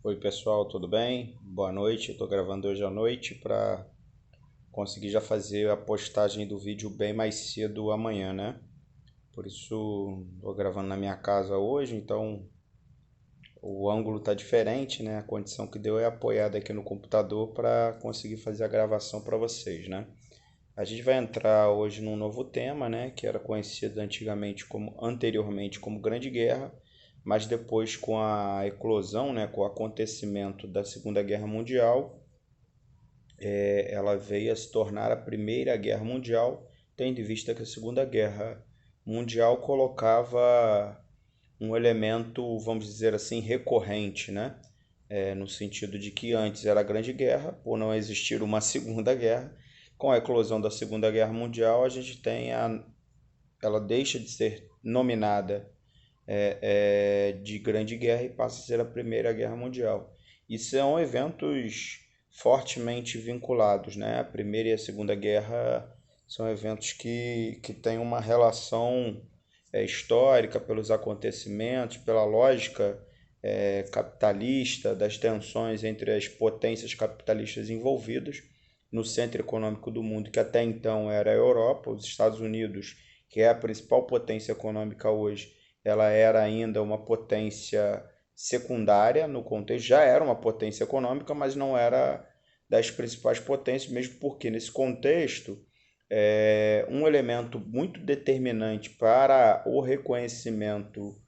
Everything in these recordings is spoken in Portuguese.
Oi pessoal, tudo bem? Boa noite. Estou gravando hoje à noite para conseguir já fazer a postagem do vídeo bem mais cedo amanhã, né? Por isso estou gravando na minha casa hoje, então o ângulo tá diferente, né? A condição que deu é apoiada aqui no computador para conseguir fazer a gravação para vocês, né? A gente vai entrar hoje num novo tema, né? Que era conhecido anteriormente como Grande Guerra, mas depois com a eclosão, né? Com o acontecimento da Segunda Guerra Mundial, ela veio a se tornar a Primeira Guerra Mundial, tendo em vista que a Segunda Guerra Mundial colocava um elemento, vamos dizer assim, recorrente, né? No sentido de que antes era a Grande Guerra, por não existir uma Segunda Guerra. Com a eclosão da Segunda Guerra Mundial, a gente tem ela deixa de ser nominada de Grande Guerra e passa a ser a Primeira Guerra Mundial. E são eventos fortemente vinculados, né? A Primeira e a Segunda Guerra são eventos que têm uma relação histórica pelos acontecimentos, pela lógica capitalista, das tensões entre as potências capitalistas envolvidas no centro econômico do mundo, que até então era a Europa. Os Estados Unidos, que é a principal potência econômica hoje, ela era ainda uma potência secundária no contexto, já era uma potência econômica, mas não era das principais potências, mesmo porque nesse contexto um elemento muito determinante para o reconhecimento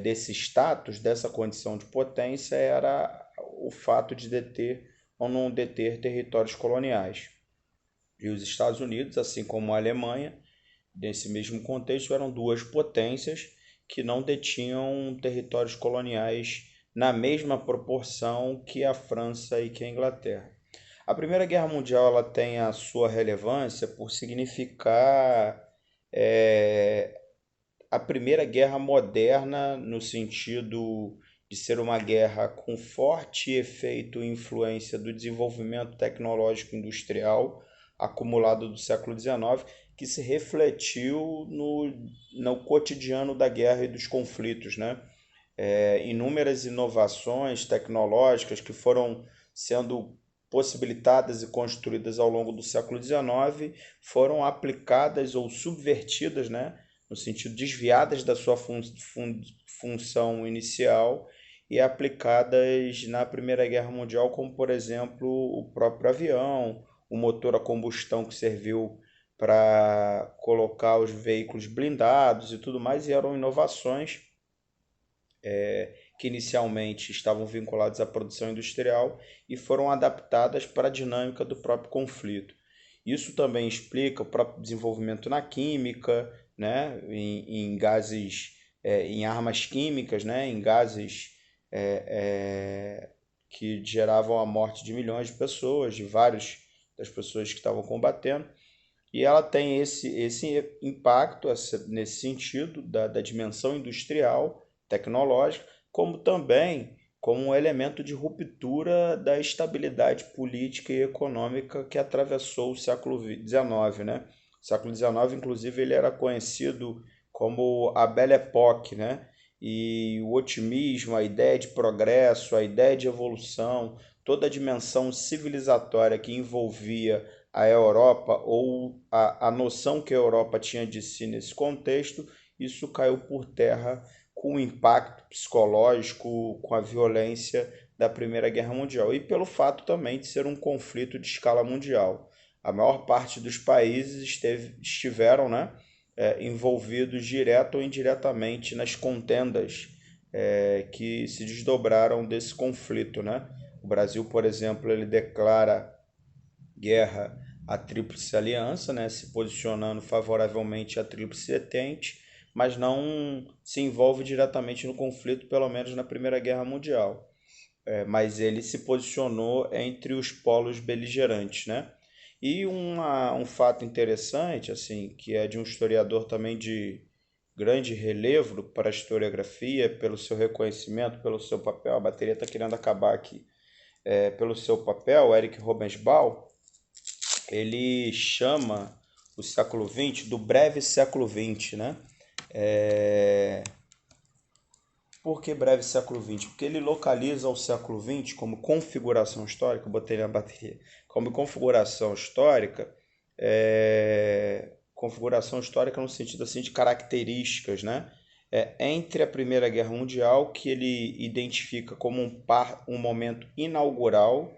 desse status, dessa condição de potência, era o fato de deter ou não deter territórios coloniais. E os Estados Unidos, assim como a Alemanha, nesse mesmo contexto, eram duas potências que não detinham territórios coloniais na mesma proporção que a França e que a Inglaterra. A Primeira Guerra Mundial ela tem a sua relevância por significar é, a Primeira Guerra moderna, no sentido de ser uma guerra com forte efeito e influência do desenvolvimento tecnológico industrial acumulado do século XIX, que se refletiu no cotidiano da guerra e dos conflitos, né? Inúmeras inovações tecnológicas que foram sendo possibilitadas e construídas ao longo do século XIX foram aplicadas ou subvertidas, né, no sentido desviadas da sua função inicial e aplicadas na Primeira Guerra Mundial, como por exemplo o próprio avião, o motor a combustão que serviu para colocar os veículos blindados e tudo mais, e eram inovações que inicialmente estavam vinculadas à produção industrial e foram adaptadas para a dinâmica do próprio conflito. Isso também explica o próprio desenvolvimento na química, né, em gases, em armas químicas, né, em gases que geravam a morte de milhões de pessoas, de várias das pessoas que estavam combatendo. E ela tem esse impacto nesse sentido da dimensão industrial, tecnológica, como também como um elemento de ruptura da estabilidade política e econômica que atravessou o século XIX, né? O século XIX, inclusive, ele era conhecido como a Belle Époque, né? E o otimismo, a ideia de progresso, a ideia de evolução, toda a dimensão civilizatória que envolvia a Europa ou a noção que a Europa tinha de si nesse contexto, isso caiu por terra com o impacto psicológico, com a violência da Primeira Guerra Mundial e pelo fato também de ser um conflito de escala mundial. A maior parte dos países estiveram, né, envolvidos direto ou indiretamente nas contendas que se desdobraram desse conflito, né? O Brasil, por exemplo, ele declara guerra à Tríplice Aliança, né, se posicionando favoravelmente à Tríplice Entente, mas não se envolve diretamente no conflito, pelo menos na Primeira Guerra Mundial. Mas ele se posicionou entre os polos beligerantes, né? E um fato interessante, assim, que é de um historiador também de grande relevo para a historiografia, pelo seu reconhecimento, pelo seu papel, a bateria está querendo acabar aqui, pelo seu papel, Eric Robensbaum, ele chama o século XX do breve século XX, né? É, Por que breve século XX? Porque ele localiza o século XX como configuração histórica, eu botei na bateria, como configuração histórica no sentido assim de características, né? Entre a Primeira Guerra Mundial, que ele identifica como um momento inaugural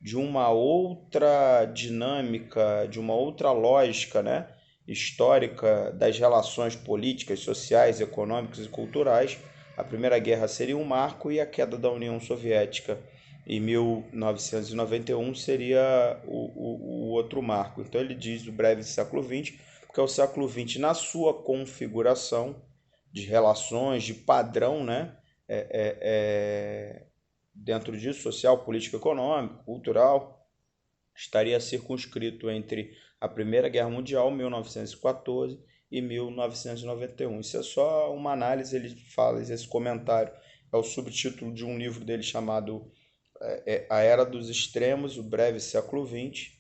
de uma outra dinâmica, de uma outra lógica, né, histórica das relações políticas, sociais, econômicas e culturais. A Primeira Guerra seria um marco e a queda da União Soviética em 1991 seria o outro marco. Então ele diz o breve século XX, porque é o século XX na sua configuração de relações, de padrão, né? Dentro disso, social, político, econômico, cultural, estaria circunscrito entre a Primeira Guerra Mundial, 1914, e 1991. Isso é só uma análise, ele fala, esse comentário é o subtítulo de um livro dele chamado A Era dos Extremos, o Breve Século XX,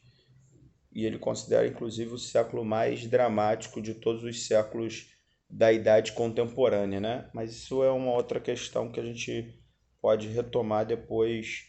e ele considera inclusive o século mais dramático de todos os séculos da Idade Contemporânea, né? Mas isso é uma outra questão que a gente pode retomar depois,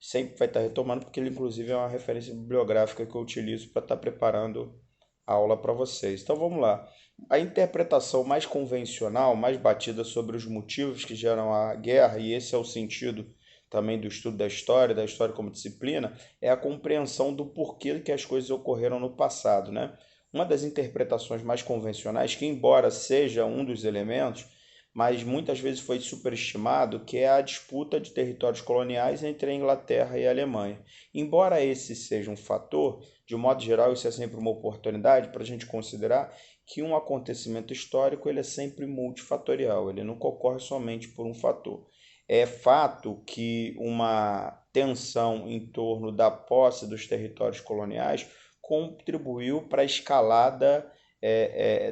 sempre vai estar retomando, porque ele inclusive é uma referência bibliográfica que eu utilizo para estar preparando a aula para vocês. Então vamos lá. A interpretação mais convencional, mais batida sobre os motivos que geram a guerra, e esse é o sentido também do estudo da história como disciplina, é a compreensão do porquê que as coisas ocorreram no passado, né? Uma das interpretações mais convencionais, que embora seja um dos elementos, mas muitas vezes foi superestimado, que é a disputa de territórios coloniais entre a Inglaterra e a Alemanha. Embora esse seja um fator, de um modo geral, isso é sempre uma oportunidade para a gente considerar que um acontecimento histórico ele é sempre multifatorial, ele nunca ocorre somente por um fator. É fato que uma tensão em torno da posse dos territórios coloniais contribuiu para a escalada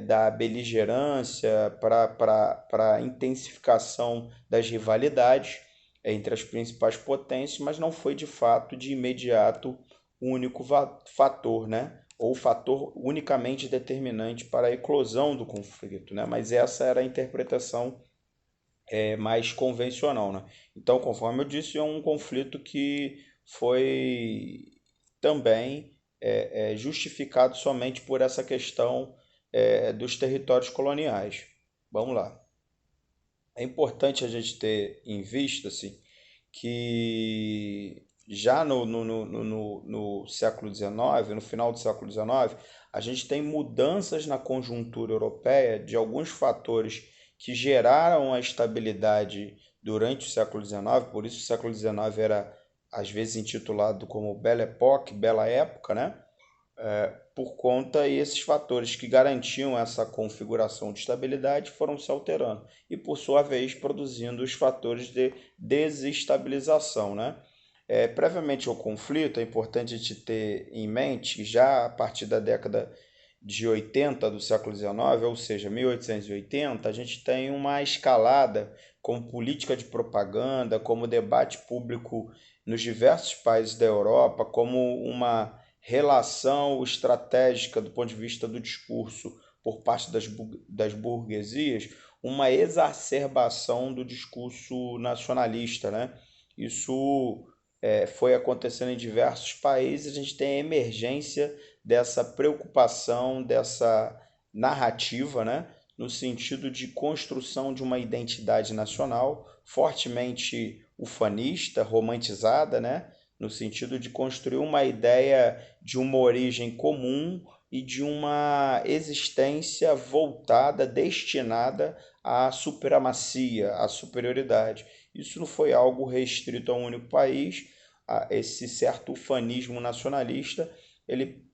da beligerância, para a intensificação das rivalidades entre as principais potências, mas não foi de fato, de imediato, o único fator, né? Ou fator unicamente determinante para a eclosão do conflito, né? Mas essa era a interpretação mais convencional, né? Então, conforme eu disse, é um conflito que foi também justificado somente por essa questão dos territórios coloniais. Vamos lá. É importante a gente ter em vista assim, que já no século XIX, no final do século XIX, a gente tem mudanças na conjuntura europeia de alguns fatores que geraram a estabilidade durante o século XIX, por isso o século XIX era às vezes intitulado como Belle Époque, Bela Época, né? Por conta e esses fatores que garantiam essa configuração de estabilidade foram se alterando e, por sua vez, produzindo os fatores de desestabilização, né? Previamente ao conflito, é importante a gente ter em mente que já a partir da década de 80 do século XIX, ou seja, 1880, a gente tem uma escalada como política de propaganda, como debate público nos diversos países da Europa, como uma relação estratégica do ponto de vista do discurso por parte das burguesias, uma exacerbação do discurso nacionalista, né? Isso foi acontecendo em diversos países, a gente tem a emergência dessa preocupação, dessa narrativa, né? No sentido de construção de uma identidade nacional fortemente ufanista, romantizada, né? No sentido de construir uma ideia de uma origem comum e de uma existência voltada, destinada à supremacia, à superioridade. Isso não foi algo restrito a um único país, esse certo ufanismo nacionalista, ele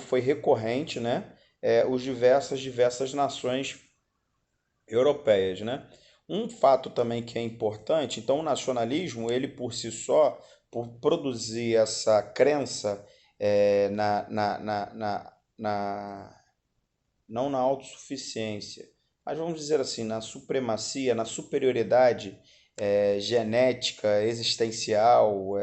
foi recorrente, né? Os diversas nações europeias, né? Um fato também que é importante, então o nacionalismo, ele por si só, por produzir essa crença na não na autossuficiência, mas vamos dizer assim, na supremacia, na superioridade genética, existencial,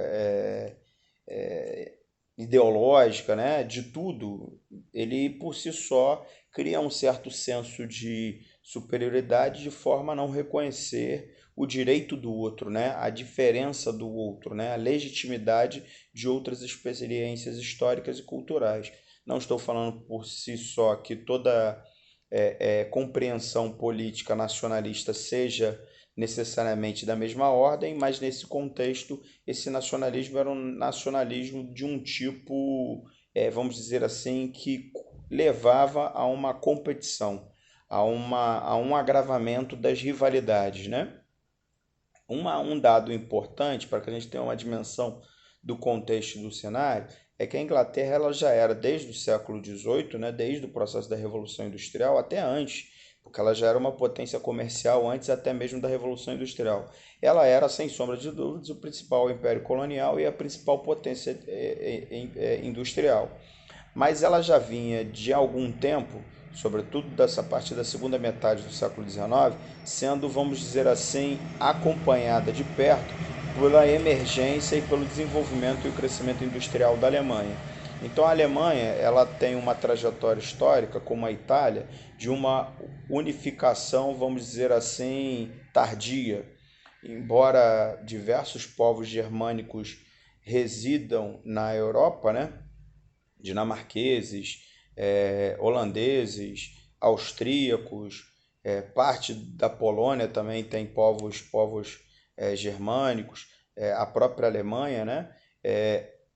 ideológica, né, de tudo, ele por si só cria um certo senso de superioridade de forma a não reconhecer o direito do outro, né? A diferença do outro, né? A legitimidade de outras experiências históricas e culturais. Não estou falando por si só que toda compreensão política nacionalista seja necessariamente da mesma ordem, mas nesse contexto, esse nacionalismo era um nacionalismo de um tipo, vamos dizer assim, que levava a uma competição, a um agravamento das rivalidades, né? Um dado importante para que a gente tenha uma dimensão do contexto do cenário é que a Inglaterra ela já era desde o século XVIII, né, desde o processo da Revolução Industrial até antes, porque ela já era uma potência comercial antes até mesmo da Revolução Industrial. Ela era, sem sombra de dúvidas, o principal império colonial e a principal potência industrial, mas ela já vinha de algum tempo, sobretudo dessa parte da segunda metade do século XIX, sendo, vamos dizer assim, acompanhada de perto pela emergência e pelo desenvolvimento e o crescimento industrial da Alemanha. Então a Alemanha ela tem uma trajetória histórica, como a Itália, de uma unificação, vamos dizer assim, tardia. Embora diversos povos germânicos residam na Europa, né? Dinamarqueses, holandeses, austríacos, parte da Polônia também tem povos germânicos, a própria Alemanha, né?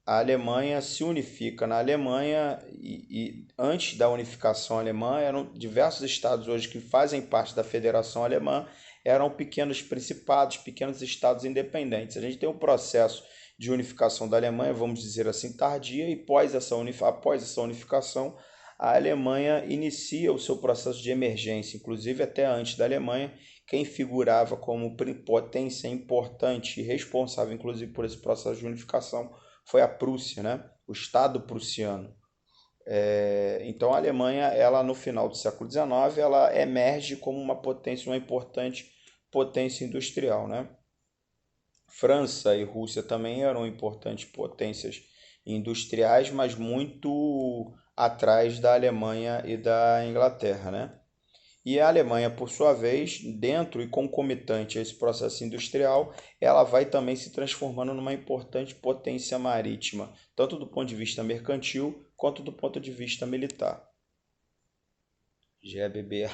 A Alemanha se unifica na Alemanha e antes da unificação alemã eram diversos estados hoje que fazem parte da Federação Alemã eram pequenos principados, pequenos estados independentes. A gente tem um processo de unificação da Alemanha, vamos dizer assim, tardia, e após essa unificação, a Alemanha inicia o seu processo de emergência, inclusive até antes da Alemanha, quem figurava como potência importante e responsável, inclusive, por esse processo de unificação foi a Prússia, né? O Estado prussiano. Então a Alemanha, ela no final do século XIX, ela emerge como uma potência, uma importante potência industrial, né? França e Rússia também eram importantes potências industriais, mas muito atrás da Alemanha e da Inglaterra, né? E a Alemanha, por sua vez, dentro e concomitante a esse processo industrial, ela vai também se transformando numa importante potência marítima, tanto do ponto de vista mercantil quanto do ponto de vista militar. Já é beber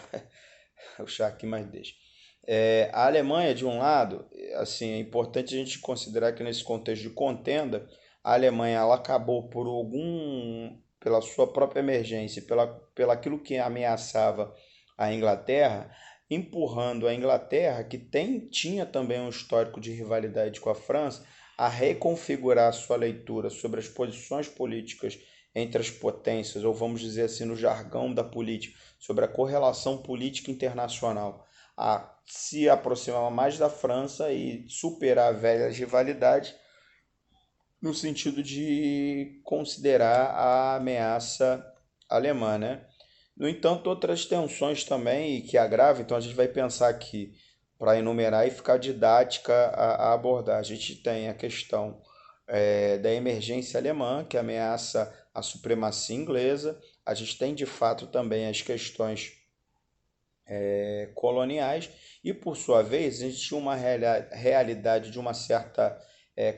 o chá aqui, mas deixa. A Alemanha, de um lado, assim, é importante a gente considerar que nesse contexto de contenda, a Alemanha ela acabou pela sua própria emergência, pela aquilo que ameaçava a Inglaterra, empurrando a Inglaterra, que tinha também um histórico de rivalidade com a França, a reconfigurar sua leitura sobre as posições políticas entre as potências, ou vamos dizer assim, no jargão da política, sobre a correlação política internacional, a se aproximar mais da França e superar velhas rivalidades no sentido de considerar a ameaça alemã, né? No entanto, outras tensões também que agravam, então a gente vai pensar aqui para enumerar e ficar didática a abordar. A gente tem a questão da emergência alemã, que ameaça a supremacia inglesa. A gente tem, de fato, também as questões coloniais e, por sua vez, a gente tinha uma realidade de uma certa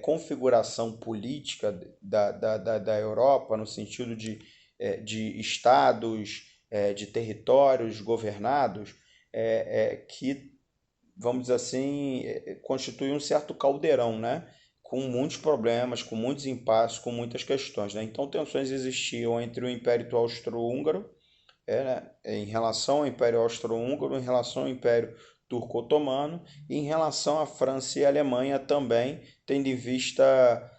configuração política da Europa, no sentido de estados, de territórios governados, que, vamos dizer assim, constitui um certo caldeirão, né? Com muitos problemas, com muitos impasses, com muitas questões, né? Então, tensões existiam entre o Império Austro-Húngaro, né, em relação ao Império Austro-Húngaro, em relação ao Império Turco-Otomano e em relação à França e à Alemanha também, tendo em vista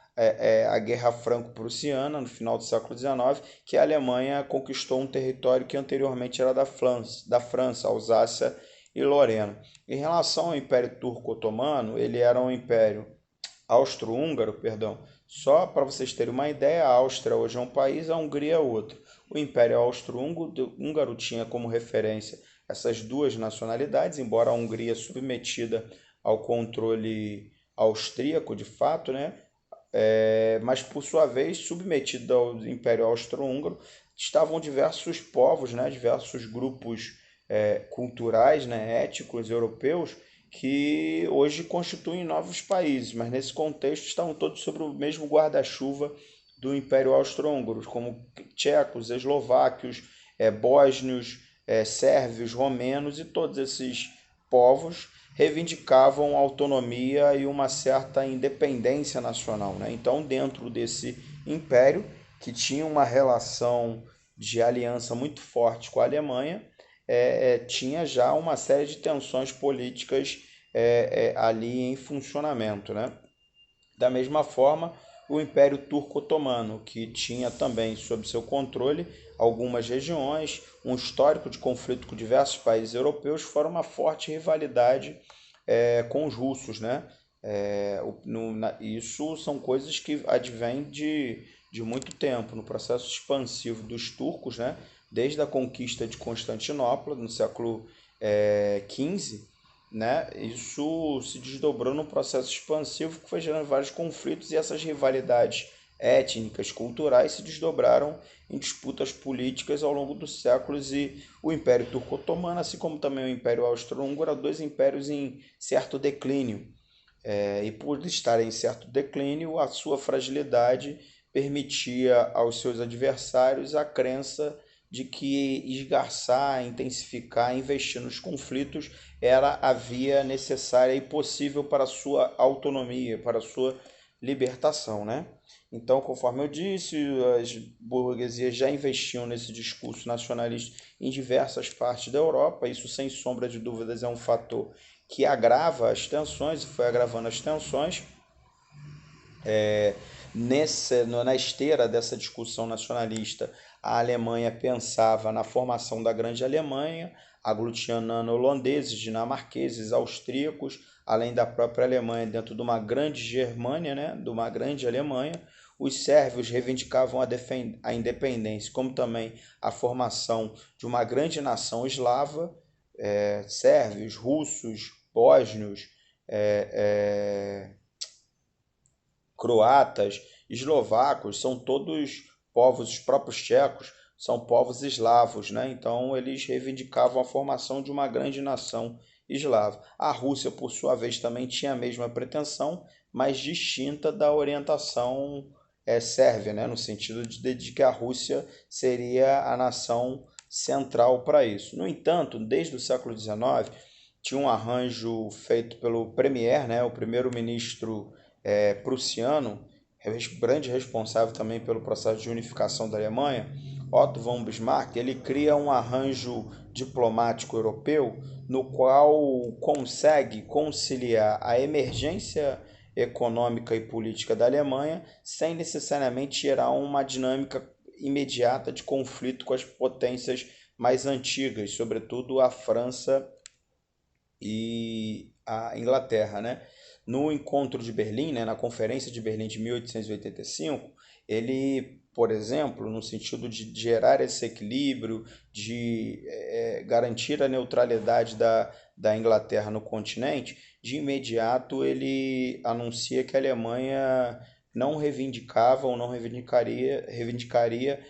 a Guerra Franco-Prussiana, no final do século XIX, que a Alemanha conquistou um território que anteriormente era da França, Alsácia e Lorena. Em relação ao Império Turco-Otomano, ele era um império austro-húngaro, perdão. Só para vocês terem uma ideia, a Áustria hoje é um país, a Hungria é outro. O Império Austro-Húngaro tinha como referência essas duas nacionalidades, embora a Hungria submetida ao controle austríaco de fato, né? Mas por sua vez, submetido ao Império Austro-Húngaro, estavam diversos povos, né? Diversos grupos culturais, né, étnicos europeus, que hoje constituem novos países, mas nesse contexto estavam todos sob o mesmo guarda-chuva do Império Austro-Húngaro, como tchecos, eslováquios, bósnios, sérvios, romenos, e todos esses povos reivindicavam autonomia e uma certa independência nacional, né? Então, dentro desse império, que tinha uma relação de aliança muito forte com a Alemanha, tinha já uma série de tensões políticas ali em funcionamento, né? Da mesma forma, o Império Turco-Otomano, que tinha também sob seu controle algumas regiões, um histórico de conflito com diversos países europeus, fora uma forte rivalidade com os russos, né? Isso são coisas que advêm de muito tempo, no processo expansivo dos turcos, né? Desde a conquista de Constantinopla, no século XV, né? Isso se desdobrou num processo expansivo que foi gerando vários conflitos, e essas rivalidades étnicas, culturais se desdobraram em disputas políticas ao longo dos séculos, e o Império Turco-Otomano, assim como também o Império Austro-Húngaro, eram dois impérios em certo declínio. E por estar em certo declínio, a sua fragilidade permitia aos seus adversários a crença de que esgarçar, intensificar, investir nos conflitos era a via necessária e possível para a sua autonomia, para a sua libertação, né? Então, conforme eu disse, as burguesias já investiam nesse discurso nacionalista em diversas partes da Europa. Isso, sem sombra de dúvidas, é um fator que agrava as tensões e foi agravando as tensões. Na esteira dessa discussão nacionalista, a Alemanha pensava na formação da Grande Alemanha, aglutinando holandeses, dinamarqueses, austríacos, além da própria Alemanha, dentro de uma grande Germânia, né, de uma grande Alemanha. Os sérvios reivindicavam a independência, como também a formação de uma grande nação eslava, sérvios, russos, bósnios, croatas, eslovacos, são todos povos, os próprios tchecos, são povos eslavos, né? Então eles reivindicavam a formação de uma grande nação eslava. A Rússia, por sua vez, também tinha a mesma pretensão, mas distinta da orientação sérvia, né? No sentido de que a Rússia seria a nação central para isso. No entanto, desde o século XIX, tinha um arranjo feito pelo Premier, né? O primeiro-ministro prussiano, grande responsável também pelo processo de unificação da Alemanha, Otto von Bismarck. Ele cria um arranjo diplomático europeu no qual consegue conciliar a emergência econômica e política da Alemanha sem necessariamente gerar uma dinâmica imediata de conflito com as potências mais antigas, sobretudo a França e a Inglaterra, né? No encontro de Berlim, né, na Conferência de Berlim de 1885, ele, por exemplo, no sentido de gerar esse equilíbrio, de garantir a neutralidade da Inglaterra no continente, de imediato ele anuncia que a Alemanha não reivindicava ou não reivindicaria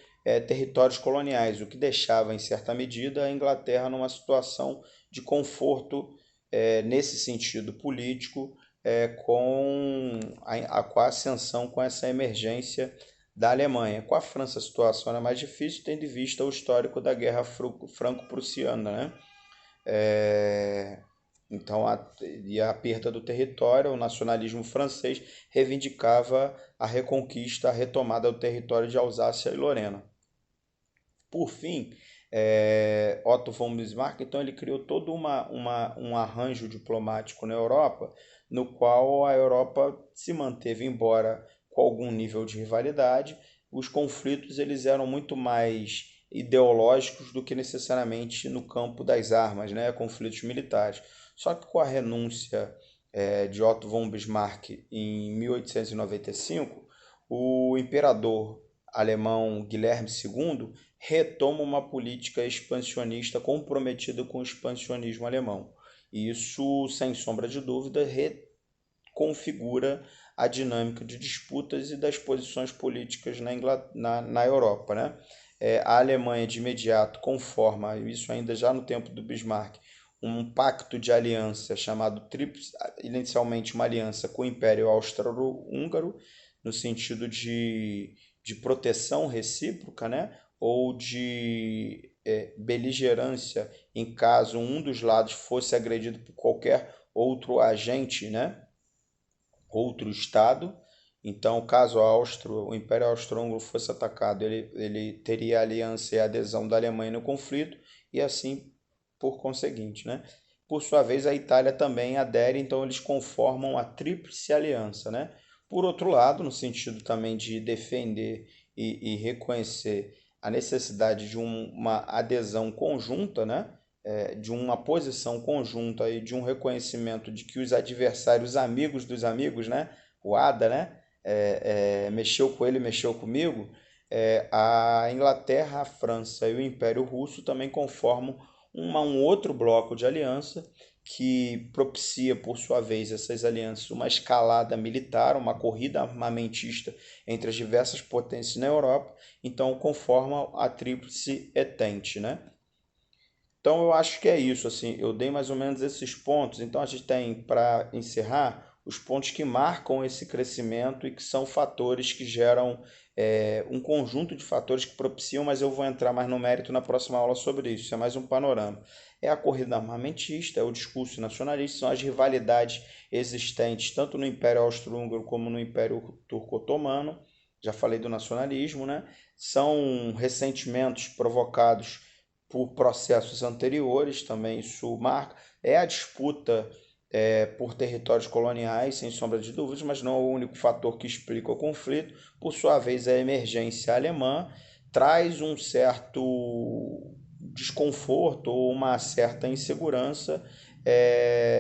territórios coloniais, o que deixava, em certa medida, a Inglaterra numa situação de conforto nesse sentido político, com a ascensão, com essa emergência da Alemanha. Com a França a situação era mais difícil, tendo em vista o histórico da Guerra Franco-Prussiana, né? Então, a perda do território, o nacionalismo francês reivindicava a reconquista, a retomada do território de Alsácia e Lorena. Por fim, Otto von Bismarck, então, ele criou todo um arranjo diplomático na Europa, no qual a Europa se manteve, embora com algum nível de rivalidade. Os conflitos eles eram muito mais ideológicos do que necessariamente no campo das armas, né? Conflitos militares. Só que com a renúncia de Otto von Bismarck em 1895, o imperador alemão Guilherme II retoma uma política expansionista comprometida com o expansionismo alemão. E isso, sem sombra de dúvida, reconfigura a dinâmica de disputas e das posições políticas na Europa, né? a Alemanha de imediato conforma, isso ainda já no tempo do Bismarck, um pacto de aliança chamado Tríplice, inicialmente uma aliança com o Império Austro-Húngaro, no sentido de proteção recíproca, né? Ou de beligerância em caso um dos lados fosse agredido por qualquer outro agente, né? Outro Estado. Então, caso o Império Austro-Húngaro fosse atacado, ele teria a aliança e a adesão da Alemanha no conflito, e assim por conseguinte, né? Por sua vez, a Itália também adere, então eles conformam a Tríplice Aliança, né? Por outro lado, no sentido também de defender e reconhecer a necessidade de uma adesão conjunta, né? De uma posição conjunta e de um reconhecimento de que os adversários, amigos dos amigos, né? O ADA, né? Mexeu com ele, mexeu comigo. A Inglaterra, a França e o Império Russo também conformam um outro bloco de aliança que propicia, por sua vez, essas alianças, uma escalada militar, uma corrida armamentista entre as diversas potências na Europa, então conforma a Tríplice Entente, né? Então eu acho que é isso, assim, eu dei mais ou menos esses pontos. Então a gente tem, para encerrar, os pontos que marcam esse crescimento e que são fatores que geram um conjunto de fatores que propiciam, mas eu vou entrar mais no mérito na próxima aula sobre isso. Isso é mais um panorama. É a corrida armamentista, é o discurso nacionalista, são as rivalidades existentes tanto no Império Austro-Húngaro como no Império Turco-Otomano. Já falei do nacionalismo, né? São ressentimentos provocados por processos anteriores, também isso marca, é a disputa por territórios coloniais, sem sombra de dúvidas, mas não é o único fator que explica o conflito. Por sua vez, a emergência alemã traz um certo desconforto ou uma certa insegurança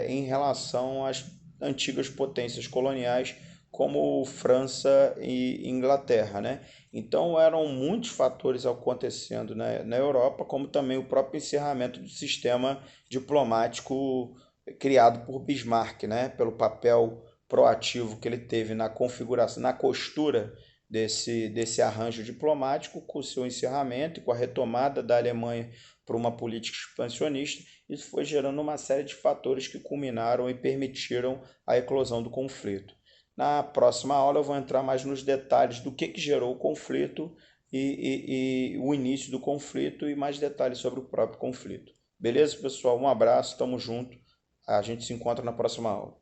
em relação às antigas potências coloniais como França e Inglaterra, né? Então eram muitos fatores acontecendo na Europa, como também o próprio encerramento do sistema diplomático criado por Bismarck, né? Pelo papel proativo que ele teve na configuração, na costura desse arranjo diplomático, com o seu encerramento e com a retomada da Alemanha por uma política expansionista. Isso foi gerando uma série de fatores que culminaram e permitiram a eclosão do conflito. Na próxima aula eu vou entrar mais nos detalhes do que gerou o conflito e o início do conflito e mais detalhes sobre o próprio conflito. Beleza, pessoal? Um abraço, tamo junto. A gente se encontra na próxima aula.